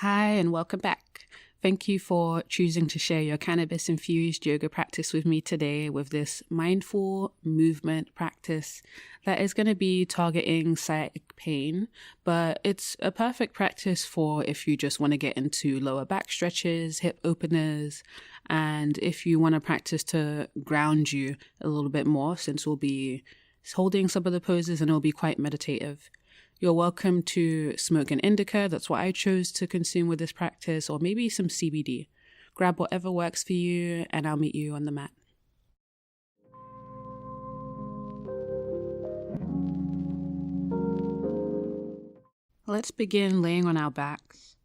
Hi, and welcome back. Thank you for choosing to share your cannabis-infused yoga practice with me today with this mindful movement practice that is going to be targeting sciatic pain, but it's a perfect practice for if you just want to get into lower back stretches, hip openers, and if you want to practice to ground you a little bit more, since we'll be holding some of the poses and it'll be quite meditative. You're welcome to smoke an indica, that's what I chose to consume with this practice, or maybe some CBD. Grab whatever works for you, and I'll meet you on the mat. Let's begin laying on our backs.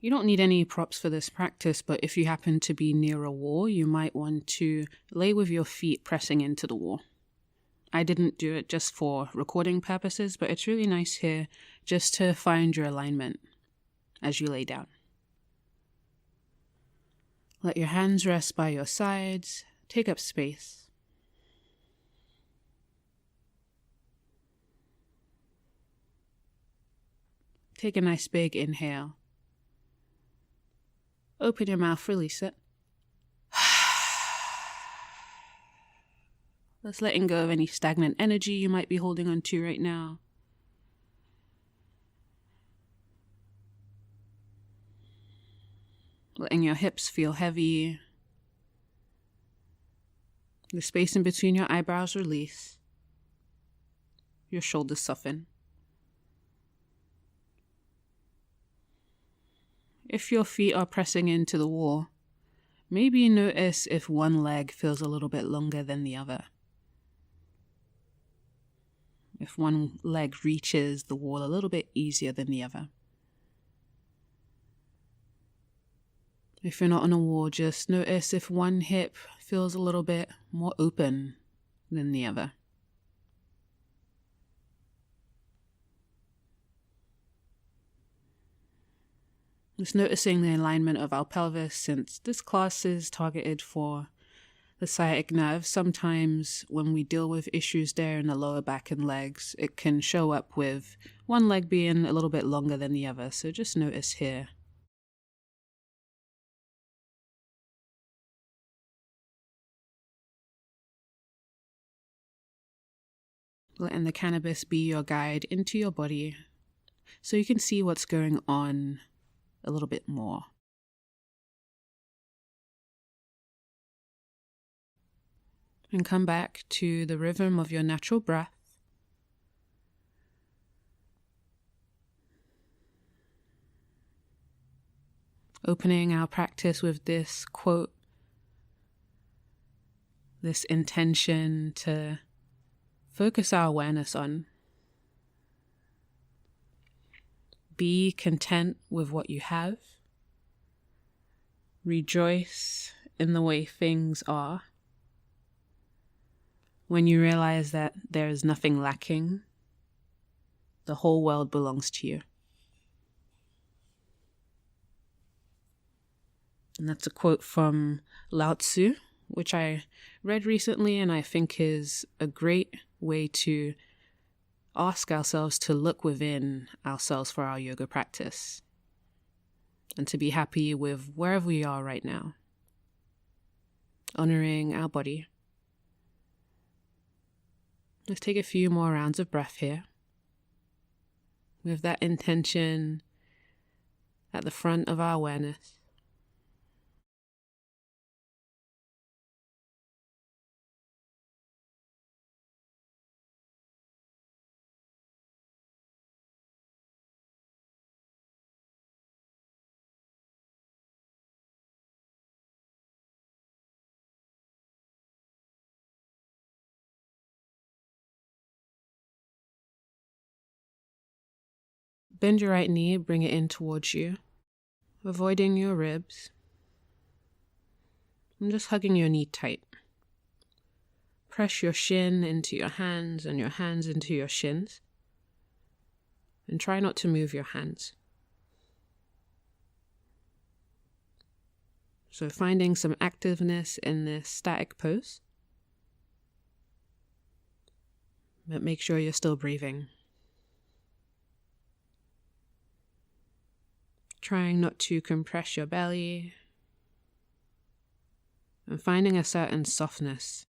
You don't need any props for this practice, but if you happen to be near a wall, you might want to lay with your feet pressing into the wall. I didn't do it just for recording purposes, but it's really nice here just to find your alignment as you lay down. Let your hands rest by your sides. Take up space. Take a nice big inhale. Open your mouth, release it. Just letting go of any stagnant energy you might be holding on to right now. Letting your hips feel heavy. The space in between your eyebrows release. Your shoulders soften. If your feet are pressing into the wall, maybe notice if one leg feels a little bit longer than the other. If one leg reaches the wall a little bit easier than the other. If you're not on a wall, just notice if one hip feels a little bit more open than the other. Just noticing the alignment of our pelvis, since this class is targeted for the sciatic nerve. Sometimes when we deal with issues there in the lower back and legs, it can show up with one leg being a little bit longer than the other. So just notice here. Letting the cannabis be your guide into your body so you can see what's going on a little bit more. And come back to the rhythm of your natural breath. Opening our practice with this quote, this intention to focus our awareness on. Be content with what you have. Rejoice in the way things are. When you realize that there is nothing lacking, the whole world belongs to you. And that's a quote from Lao Tzu, which I read recently and I think is a great way to ask ourselves to look within ourselves for our yoga practice and to be happy with wherever we are right now, honoring our body. Let's take a few more rounds of breath here with that intention at the front of our awareness. Bend your right knee, bring it in towards you, avoiding your ribs. I'm just hugging your knee tight. Press your shin into your hands and your hands into your shins. And try not to move your hands. So finding some activeness in this static pose. But make sure you're still breathing. trying not to compress your belly, and finding a certain softness.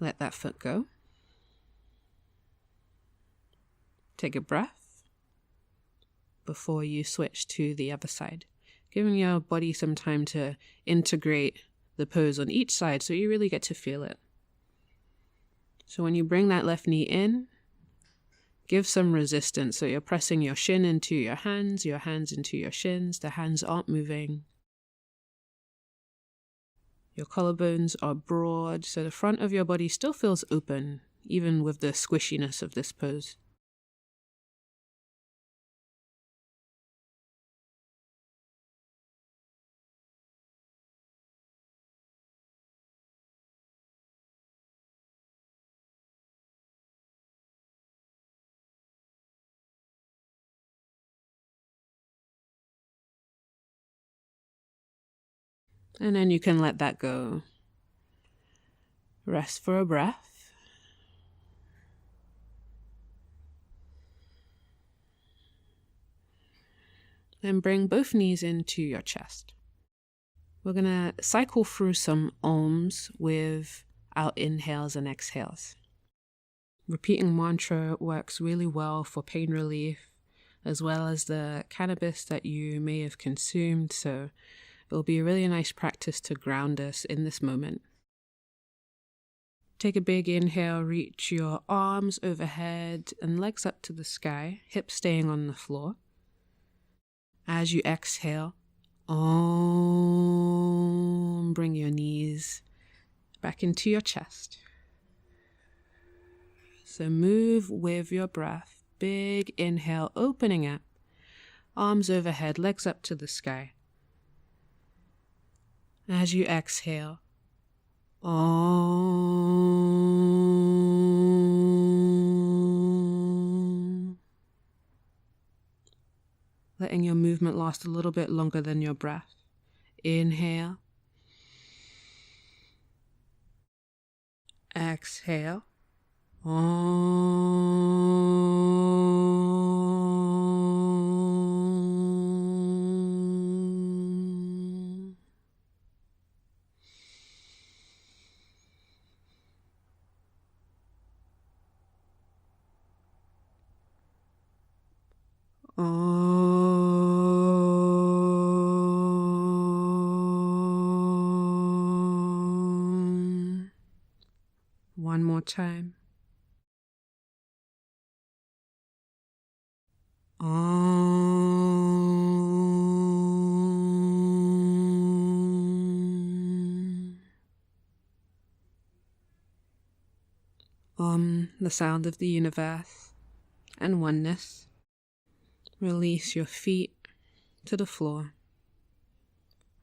Let that foot go. Take a breath before you switch to the other side, giving your body some time to integrate the pose on each side so you really get to feel it. So when you bring that left knee in, give some resistance. So you're pressing your shin into your hands into your shins. The hands aren't moving. Your collarbones are broad, so the front of your body still feels open, even with the squishiness of this pose. And then you can let that go. Rest for a breath. Then bring both knees into your chest. We're going to cycle through some ohms with our inhales and exhales. Repeating mantra works really well for pain relief, as well as the cannabis that you may have consumed, so it'll be a really nice practice to ground us in this moment. Take a big inhale, reach your arms overhead and legs up to the sky, hips staying on the floor. As you exhale, Om, bring your knees back into your chest. So move with your breath. Big inhale, opening up, arms overhead, legs up to the sky. As you exhale, Om. Letting your movement last a little bit longer than your breath. Inhale. Exhale. Om. Om. One more time. The sound of the universe and oneness. Release your feet to the floor.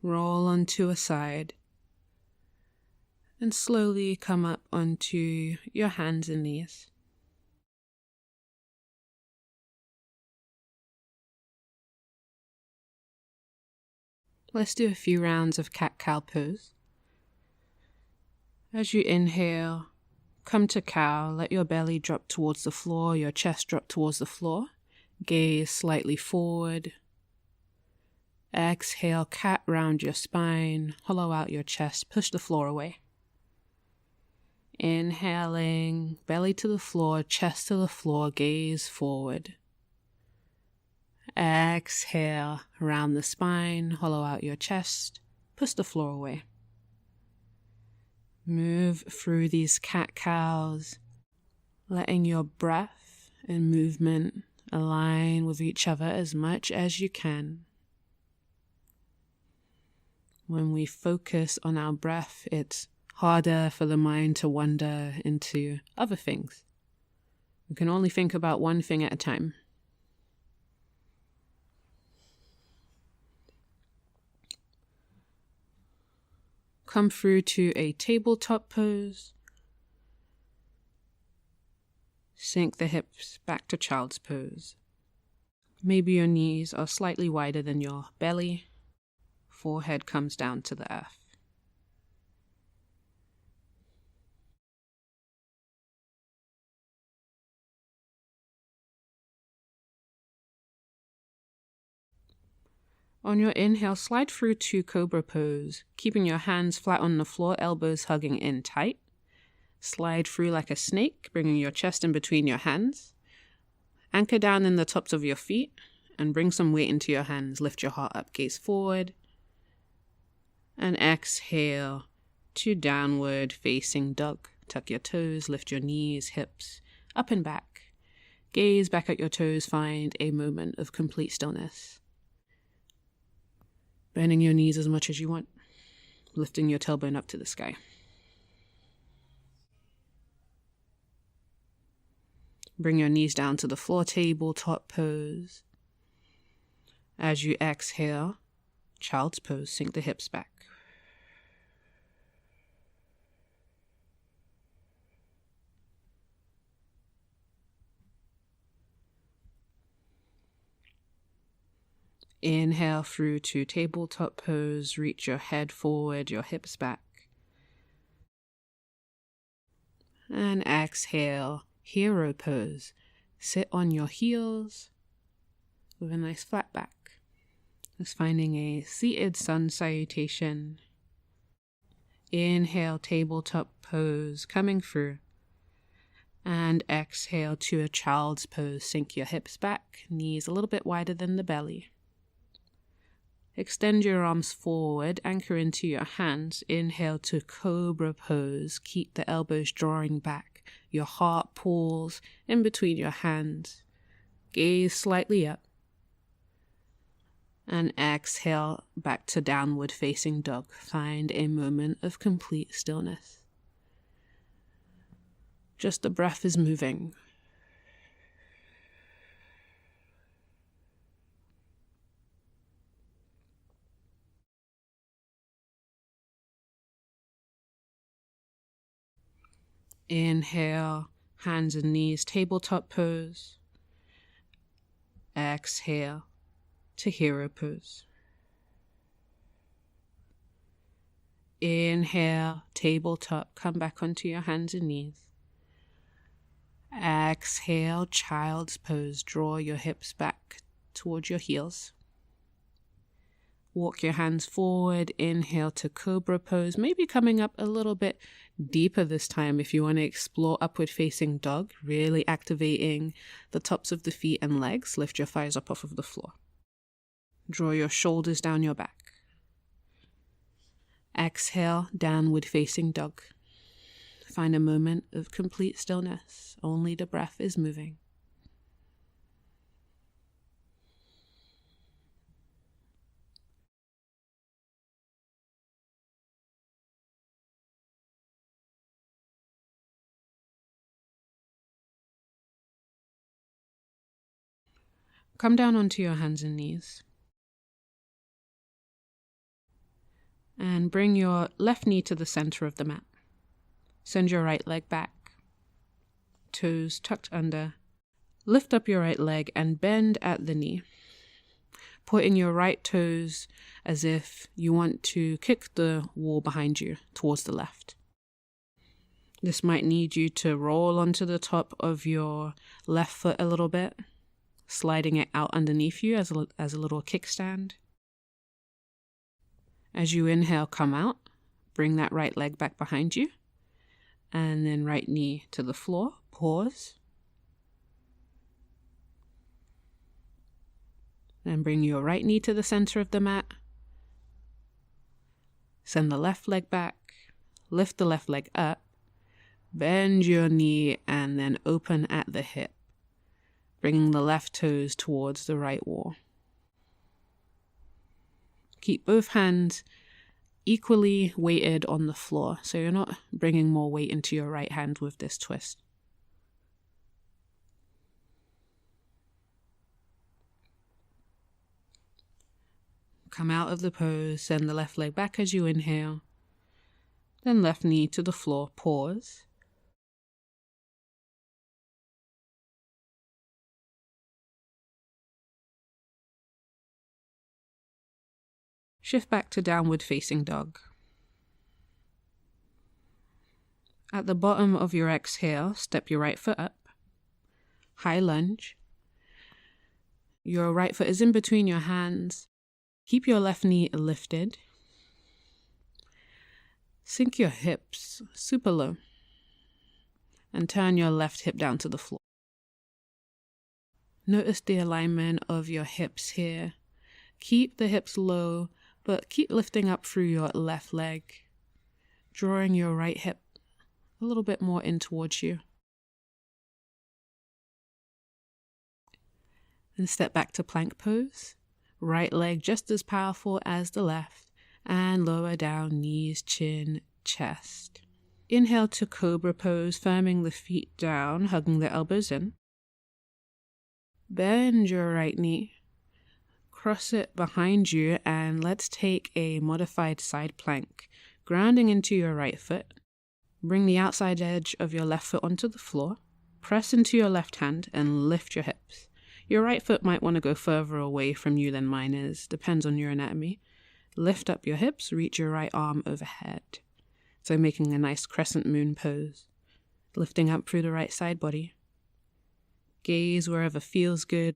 Roll onto a side. And slowly come up onto your hands and knees. Let's do a few rounds of cat-cow pose. As you inhale, come to cow, let your belly drop towards the floor, your chest drop towards the floor, gaze slightly forward. Exhale, cat round your spine, hollow out your chest, push the floor away. Inhaling, belly to the floor, chest to the floor, gaze forward. Exhale, round the spine, hollow out your chest, push the floor away. Move through these cat-cows, letting your breath and movement align with each other as much as you can. When we focus on our breath, it's harder for the mind to wander into other things. We can only think about one thing at a time. Come through to a tabletop pose. Sink the hips back to child's pose. Maybe your knees are slightly wider than your belly. forehead comes down to the earth. On your inhale, slide through to Cobra pose, keeping your hands flat on the floor, elbows hugging in tight. Slide through like a snake, bringing your chest in between your hands. Anchor down in the tops of your feet and bring some weight into your hands. Lift your heart up, gaze forward. And exhale to downward facing dog. Tuck your toes, lift your knees, hips, up and back. Gaze back at your toes, find a moment of complete stillness. Bending your knees as much as you want, lifting your tailbone up to the sky. Bring your knees down to the floor, tabletop pose. As you exhale, child's pose, sink the hips back. Inhale through to tabletop pose, reach your head forward, your hips back. And exhale, hero pose. Sit on your heels with a nice flat back. Just finding a seated sun salutation. Inhale, tabletop pose, coming through. And exhale to a child's pose. Sink your hips back, knees a little bit wider than the belly. Extend your arms forward, anchor into your hands. Inhale to Cobra pose. Keep the elbows drawing back. Your heart pulls in between your hands. Gaze slightly up. And exhale back to downward facing dog. Find a moment of complete stillness. Just the breath is moving. Inhale, hands and knees, tabletop pose. Exhale to hero pose. Inhale, tabletop, come back onto your hands and knees. Exhale, child's pose, draw your hips back towards your heels. Walk your hands forward, inhale to Cobra pose, maybe coming up a little bit deeper this time if you want to explore upward facing dog, really activating the tops of the feet and legs. Lift your thighs up off of the floor. Draw your shoulders down your back. Exhale, downward facing dog. Find a moment of complete stillness. Only the breath is moving. Come down onto your hands and knees. And bring your left knee to the center of the mat. Send your right leg back. Toes tucked under. Lift up your right leg and bend at the knee. Putting your right toes as if you want to kick the wall behind you towards the left. This might need you to roll onto the top of your left foot a little bit, sliding it out underneath you as a little kickstand. As you inhale, come out, bring that right leg back behind you, and then right knee to the floor, pause. Then bring your right knee to the center of the mat. Send the left leg back, lift the left leg up, bend your knee, and then open at the hip, bringing the left toes towards the right wall. Keep both hands equally weighted on the floor, so you're not bringing more weight into your right hand with this twist. Come out of the pose, send the left leg back as you inhale, then left knee to the floor, pause. Shift back to downward facing dog. At the bottom of your exhale, step your right foot up. High lunge. Your right foot is in between your hands. Keep your left knee lifted. Sink your hips super low. And turn your left hip down to the floor. Notice the alignment of your hips here. Keep the hips low, but keep lifting up through your left leg, drawing your right hip a little bit more in towards you. And step back to plank pose. Right leg just as powerful as the left, and lower down, knees, chin, chest. Inhale to cobra pose, firming the feet down, hugging the elbows in. Bend your right knee, cross it behind you, and let's take a modified side plank, grounding into your right foot. Bring the outside edge of your left foot onto the floor, press into your left hand, and lift your hips. Your right foot might want to go further away from you than mine is, depends on your anatomy. Lift up your hips, reach your right arm overhead. So making a nice crescent moon pose, lifting up through the right side body. Gaze wherever feels good.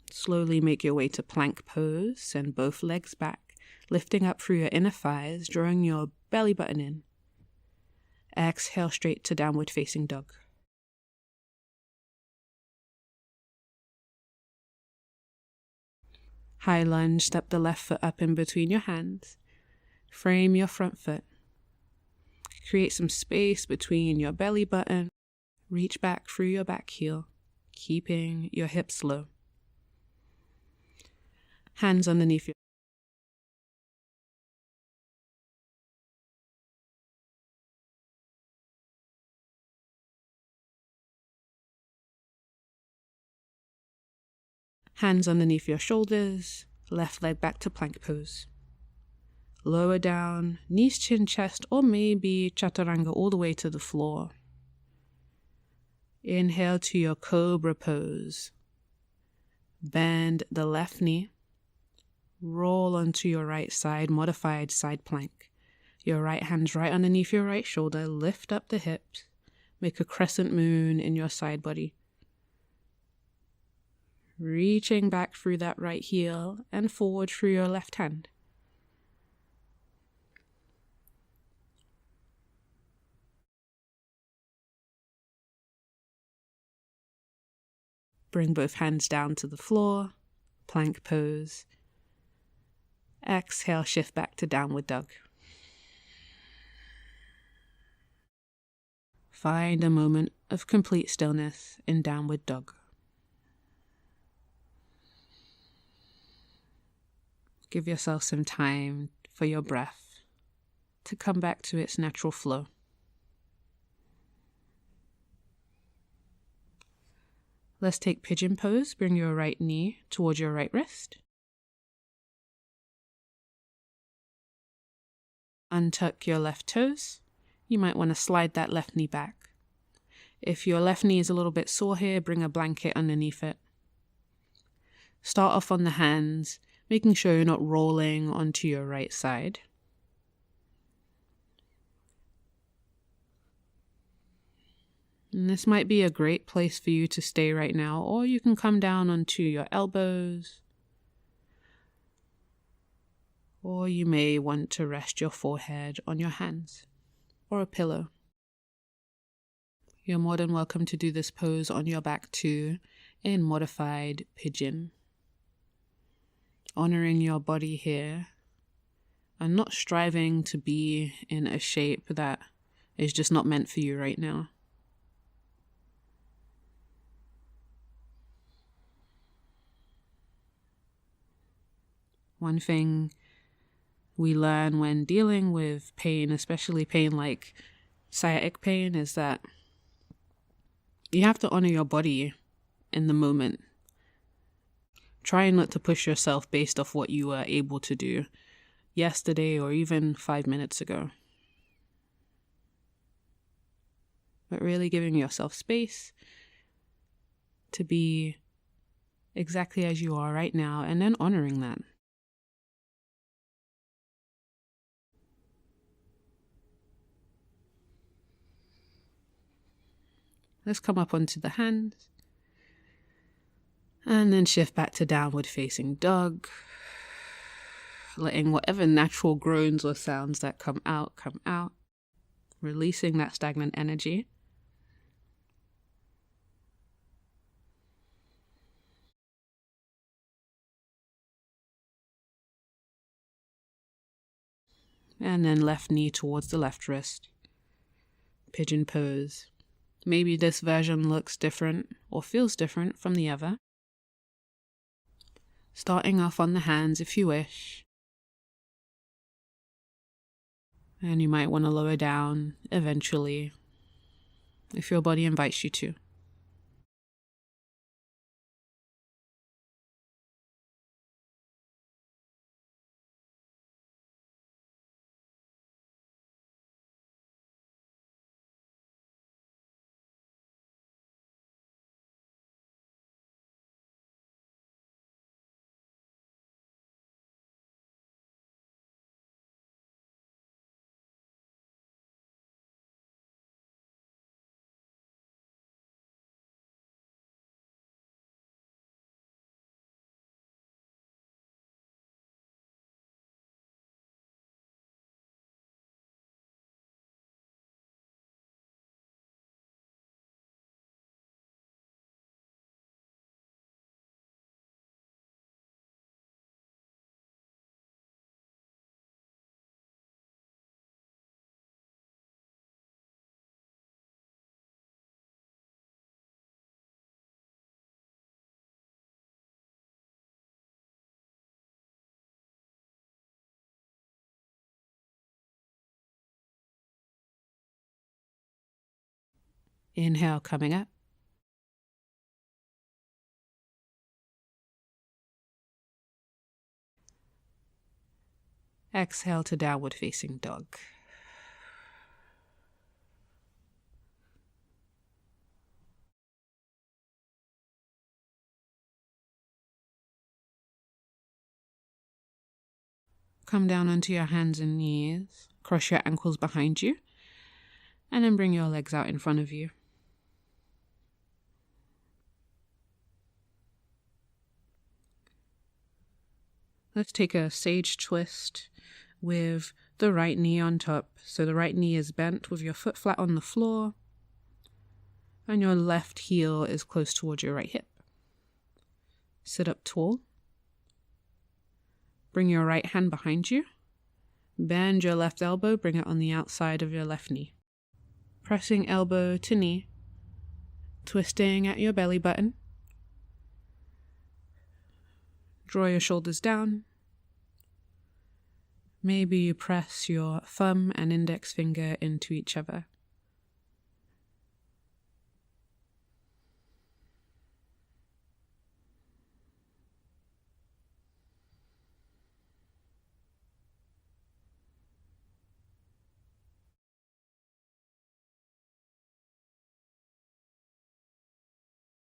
Slowly make your way to plank pose, send both legs back, lifting up through your inner thighs, drawing your belly button in. Exhale straight to downward facing dog. High lunge, step the left foot up in between your hands. Frame your front foot. Create some space between your belly button. Reach back through your back heel, keeping your hips low. Hands underneath you. Hands underneath your shoulders, left leg back to plank pose. Lower down, knees, chin, chest, or maybe chaturanga all the way to the floor. Inhale to your cobra pose. Bend the left knee. Roll onto your right side, modified side plank. Your right hand's right underneath your right shoulder. Lift up the hips. Make a crescent moon in your side body. Reaching back through that right heel and forward through your left hand. Bring both hands down to the floor, plank pose. Exhale, shift back to downward dog. Find a moment of complete stillness in downward dog. Give yourself some time for your breath to come back to its natural flow. Let's take pigeon pose. Bring your right knee towards your right wrist. Untuck your left toes. You might want to slide that left knee back. If your left knee is a little bit sore here, bring a blanket underneath it. Start off on the hands, making sure you're not rolling onto your right side. And this might be a great place for you to stay right now, or you can come down onto your elbows, or you may want to rest your forehead on your hands or a pillow. You're more than welcome to do this pose on your back too, in modified pigeon. Honoring your body here and not striving to be in a shape that is just not meant for you right now. One thing we learn when dealing with pain, especially pain like sciatic pain, is that you have to honor your body in the moment. Try not to push yourself based off what you were able to do yesterday or even 5 minutes ago. But really giving yourself space to be exactly as you are right now and then honoring that. Let's come up onto the hands. And then shift back to downward facing dog. Letting whatever natural groans or sounds that come out, come out. Releasing that stagnant energy. And then left knee towards the left wrist. Pigeon pose. Maybe this version looks different or feels different from the other. Starting off on the hands if you wish. And you might want to lower down eventually if your body invites you to. Inhale, coming up. Exhale to downward facing dog. Come down onto your hands and knees. Cross your ankles behind you. And then bring your legs out in front of you. Let's take a sage twist with the right knee on top. So the right knee is bent with your foot flat on the floor. And your left heel is close towards your right hip. Sit up tall. Bring your right hand behind you. Bend your left elbow, bring it on the outside of your left knee. Pressing elbow to knee. Twisting at your belly button. Draw your shoulders down. Maybe you press your thumb and index finger into each other.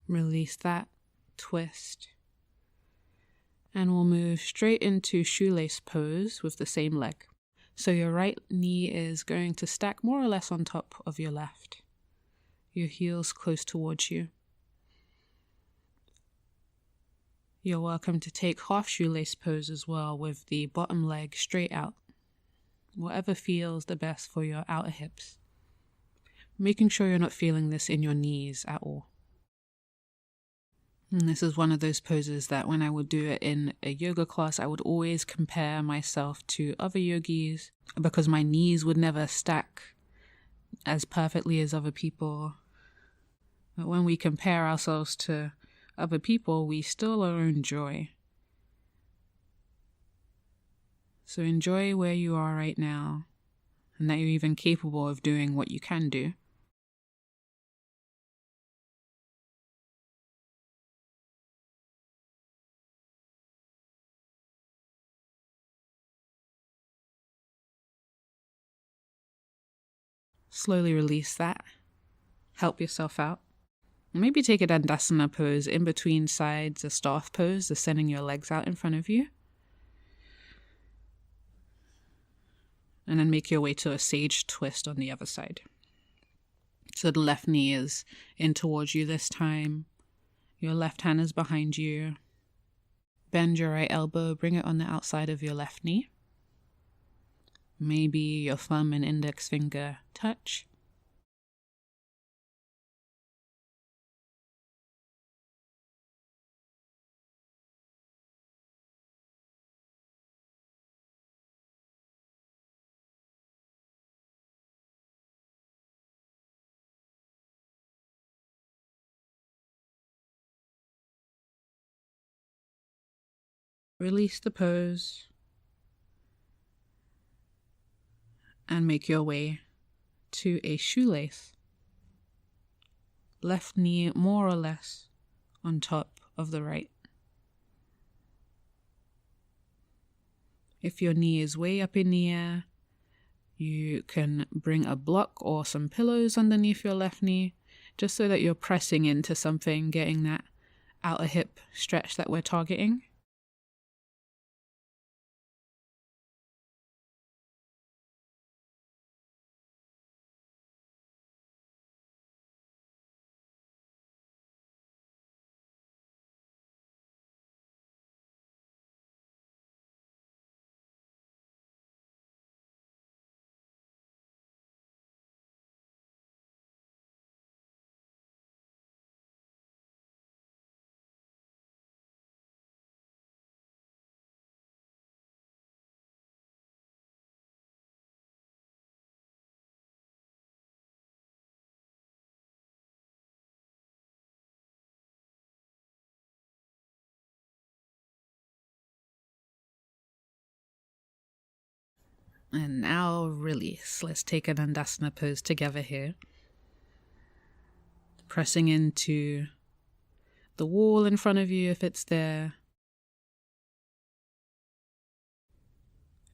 Release that, twist. And we'll move straight into shoelace pose with the same leg. So your right knee is going to stack more or less on top of your left. Your heel's close towards you. You're welcome to take half shoelace pose as well with the bottom leg straight out. Whatever feels the best for your outer hips. Making sure you're not feeling this in your knees at all. And this is one of those poses that when I would do it in a yoga class, I would always compare myself to other yogis because my knees would never stack as perfectly as other people. But when we compare ourselves to other people, we steal our own joy. So enjoy where you are right now and that you're even capable of doing what you can do. Slowly release that. Help yourself out. Maybe take a Dandasana pose in between sides, a staff pose, just sending your legs out in front of you. And then make your way to a sage twist on the other side. So the left knee is in towards you this time. Your left hand is behind you. Bend your right elbow, bring it on the outside of your left knee. Maybe your thumb and index finger touch. Release the pose and make your way to a shoelace. Left knee more or less on top of the right. If your knee is way up in the air, you can bring a block or some pillows underneath your left knee, just so that you're pressing into something, getting that outer hip stretch that we're targeting. And now release. Let's take an Dandasana pose together here. Pressing into the wall in front of you if it's there.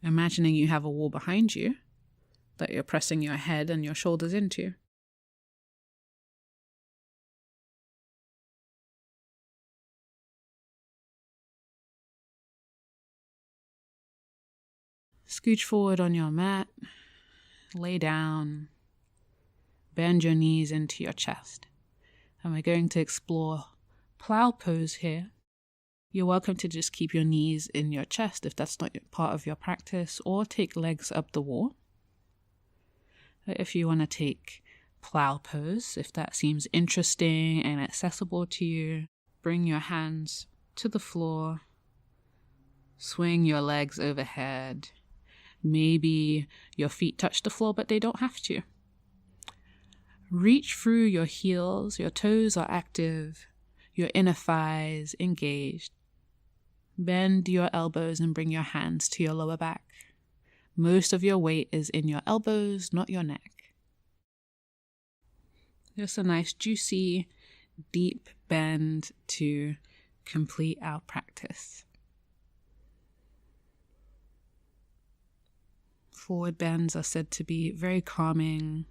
Imagining you have a wall behind you that you're pressing your head and your shoulders into. Scooch forward on your mat, lay down, bend your knees into your chest. And we're going to explore plow pose here. You're welcome to just keep your knees in your chest if that's not part of your practice, or take legs up the wall. If you want to take plow pose, if that seems interesting and accessible to you, bring your hands to the floor, swing your legs overhead. Maybe your feet touch the floor, but they don't have to. Reach through your heels, your toes are active, your inner thighs engaged. Bend your elbows and bring your hands to your lower back. Most of your weight is in your elbows, not your neck. Just a nice, juicy, deep bend to complete our practice. Forward bends are said to be very calming.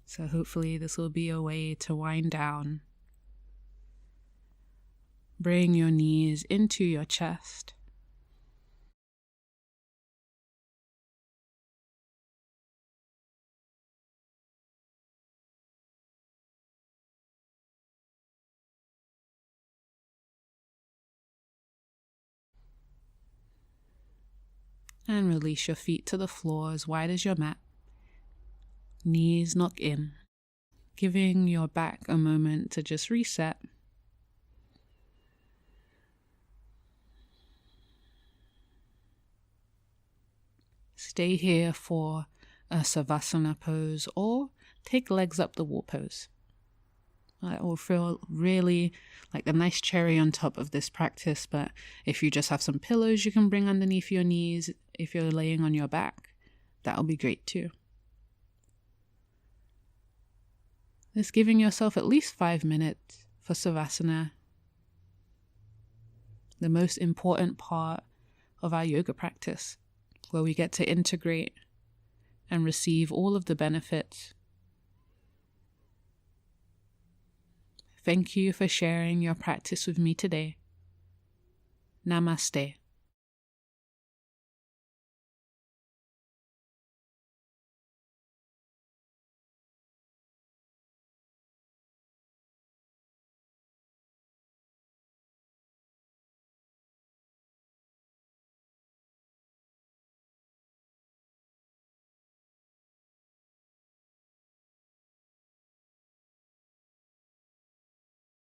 So hopefully this will be a way to wind down. Bring your knees into your chest. And release your feet to the floor as wide as your mat. Knees knock in, giving your back a moment to just reset. Stay here for a Savasana pose or take legs up the wall pose. It will feel really like a nice cherry on top of this practice, but if you just have some pillows you can bring underneath your knees if you're laying on your back, that'll be great too. Just giving yourself at least 5 minutes for Savasana, the most important part of our yoga practice, where we get to integrate and receive all of the benefits. Thank you for sharing your practice with me today. Namaste.